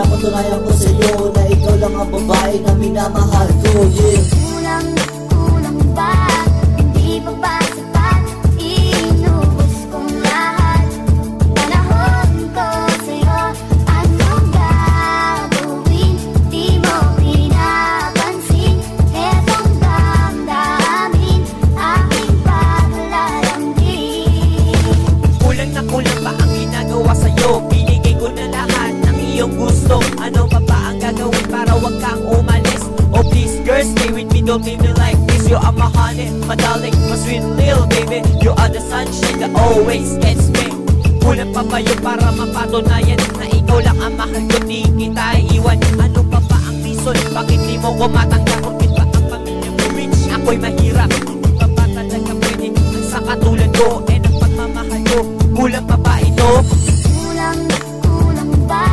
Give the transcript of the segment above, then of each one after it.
Napatunayan ko sa'yo na ikaw lang ang babae na minamahal ko, yeah. Kulang ba? Hindi pa ba sapat? Inubos kong lahat. Panahon ko sa'yo, anong gagawin? Di mo pinapansin. Etong damdamin, aking paglalambing. Kulang na kulang ba ang ginagawa sa'yo? Binigay ko na lahat ng iyong gusto. Ano pa ba ang gagawin para wag kang umalis? Oh please girl, stay with me, don't leave me like this. You are my honey, my darling, my sweet little baby. You are the sunshine that always gets me. Kulang pa ba yun para mapatunayan na ikaw lang ang mahal ko, di kita iwan? Ano pa ba ang reason? Bakit di mo ko matanggap? Bakit ba ang pamilya mo rich? Ako'y mahirap. Hindi pa ba talaga pwede ang sa katulad ko? And ang pagmamahal ko, kulang pa ba ito? Kulang ba?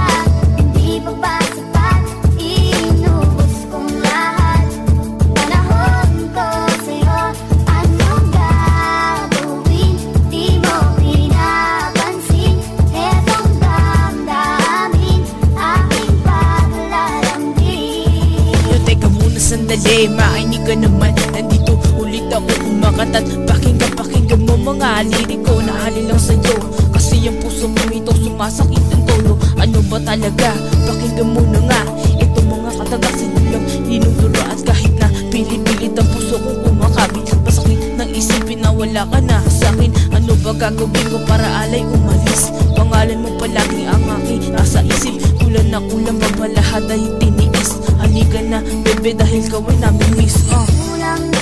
Hindi pa ba sapat? Inubos kong lahat. Panahon ko sa'yo, anong gagawin? Di mo pinapansin. Etong damdamin, aking paglalambing. Yo, teka muna sandali, makinig ka naman. Nandito ulit ako kumakatat. Pakinggan mo mga lirik ko na alin lang sa'yo. Kasi yung puso mo ito sumasakit ng tolo. Ano ba talaga? Pakinggan mo na nga. Ito mga katagasin lang hinudura. At kahit na pilit-pilit ang puso kong kumakabit, masakit ng isipin na wala ka na sa'kin. Ano ba gagawin ko para alay umalis? Pangalan mo palagi ang aking nasa isip. Kulang na kulang pa ba lahat ay tiniis? Halika na bebe dahil kaway namin miss. Kulang